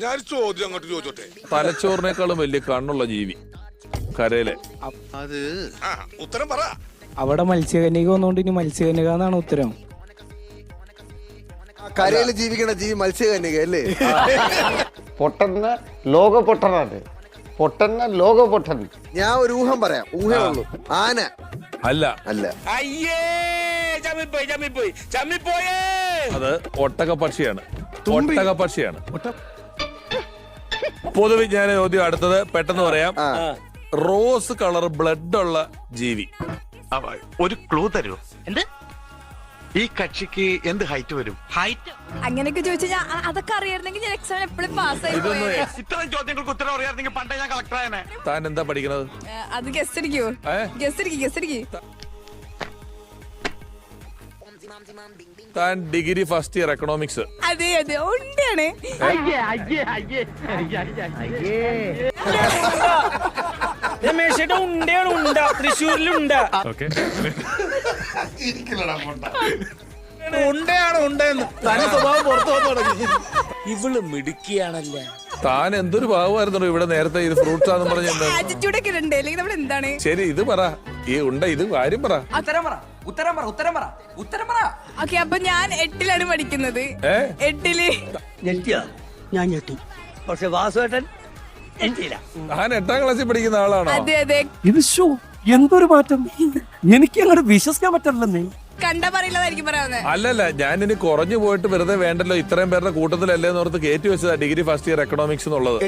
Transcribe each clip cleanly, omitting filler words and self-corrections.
ഞാൻ ചോദ്യം അങ്ങോട്ട് ചോദിച്ചോട്ടെ. തലച്ചോറിനേക്കാളും വലിയ കണ്ണുള്ള ജീവി കരയിലെ. അത് ഉത്തരം പറ. അവിടെ മത്സ്യകന്യക വന്നോണ്ട് ഇനി മത്സ്യകന്യക എന്നാണ് ഉത്തരം. കരയിൽ ജീവിക്കണ ജീവി മത്സ്യകന്യക അല്ലേ? പൊട്ടന്ന ലോക പൊട്ടനാണ്. പൊട്ടന്ന ലോക പൊട്ടൻ. ഞാൻ ഒരു ഊഹം പറയാം. ഊഹേ ഉള്ളൂ. ആന അല്ല അല്ല. അത് ഒട്ടകപ്പക്ഷിയാണ്. ഒട്ടകപ്പക്ഷിയാണ്. പൊതുവിജ്ഞാന ചോദ്യം അടുത്തത് പെട്ടെന്ന് പറയാം. റോസ് കളർ ബ്ലഡ് ഉള്ള ജീവി. ഒരു ക്ലൂ തരൂ. എന്ത് ഈ കക്ഷിക്ക് എന്ത് ഹൈറ്റ് വരും? ഹൈറ്റ് അങ്ങനെയൊക്കെ ചോദിച്ചാൽ അതൊക്കെ അറിയായിരുന്നെങ്കിൽ ഞാൻ എക്സാം എപ്പോഴും പാസ്സായി. ഇത്തരം ചോദ്യങ്ങൾക്ക് ഉത്തരം അറിയാമെങ്കിൽ പണ്ടേ ഞാൻ കളക്ടർ ആയനെ. താൻ എന്താ പഠിക്കണത്? അത് ഗസ്റ്റ് അടിക്കോ? ഗസ്റ്റ് അടിക്ക്. താൻ ഡിഗ്രി ഫസ്റ്റ് ഇയർ എക്കണോമിക്സ്. അതെ ഉണ്ടാണ്. തൃശ്ശൂരിലുണ്ട്. ഇവള് മിടുക്കിയാണല്ലേ. താൻ എന്തൊരു ഭാവമായിരുന്നു ഇവിടെ നേരത്തെ. ഇത് ഫ്രൂട്ട്സ് ആണെന്ന് പറഞ്ഞ ആറ്റിറ്റ്യൂഡ് ഒക്കെ ഉണ്ട്. അല്ലെങ്കിൽ നമ്മൾ എന്താണ്? ശരി, ഇത് പറ. ഈ ഇത് കാര്യം പറ. ഓക്കെ, അപ്പൊ ഞാൻ 8ലാണ് പഠിക്കുന്നത്. 8ല് ഞാൻ ഞെട്ടി. പക്ഷെ വാസുവേട്ടൻ ഞെട്ടിയില്ല. താൻ 8ാം ക്ലാസ്സിൽ പഠിക്കുന്ന ആളാണോ? അതെ. ഇത് ഷോ എന്തൊരു മാറ്റം. എനിക്ക് അങ്ങോട്ട് വിശ്വസിക്കാൻ പറ്റില്ലെന്നേ. കണ്ട പറയില്ലാതായിരിക്കും പറയാവുന്നത്. അല്ലല്ല, ഞാൻ ഇനി കുറഞ്ഞു പോയിട്ട് വെറുതെ വേണ്ടല്ലോ, ഇത്രയും പേരുടെ കൂട്ടത്തിലല്ലേ എന്ന് ഓർത്ത് കയറ്റി വെച്ചതാ ഡിഗ്രി ഫസ്റ്റ് ഇയർ എക്കണോമിക്സ് എന്നുള്ളത്.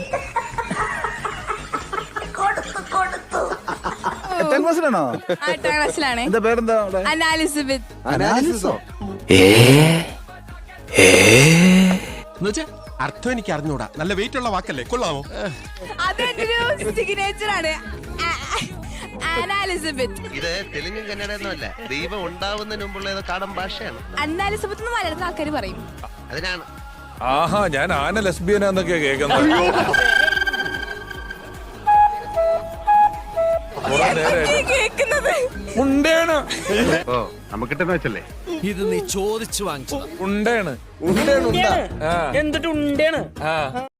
8ാം ക്ലാസ്സിലാണോ? 8ാം ക്ലാസ്സിലാണ്. എന്താ പേരെന്താ? അനാലിസിബത്ത്. അനാലിസിസോ? അർത്ഥം എനിക്ക് അറിഞ്ഞൂടാ. നല്ല വെയിറ്റ് ഉള്ള വാക്കല്ലേ, കൊള്ളാമോ? അതെന്റെ ഒരു സിഗ്നേച്ചർ ആണ്. അനാലിസിബത്ത്. ഇത് തെലുങ്ക് കന്നഡയൊന്നുമല്ല, ദൈവം ഉണ്ടാവുന്നതിന് മുമ്പുള്ള ഏതോ കാടൻ ഭാഷയാണ്. അനാലിസിബത്ത് എന്ന് മലയാളത്തിൽ ആൾക്കാർ പറയും. അതിനാണ്. ആഹാ, ഞാൻ ആന ലെസ്ബിയനാന്നൊക്കെയാ കേൾക്കുന്നത്. കേൾക്കുന്നത് ഉണ്ടേണ്. ഓ നമുക്കിട്ടെന്ന് വെച്ചല്ലേ. ഇത് നീ ചോദിച്ചു വാങ്ങിച്ചു. ഉണ്ടേണ്. ഉണ്ടേണ്. എന്നിട്ട് ഉണ്ടേണ്.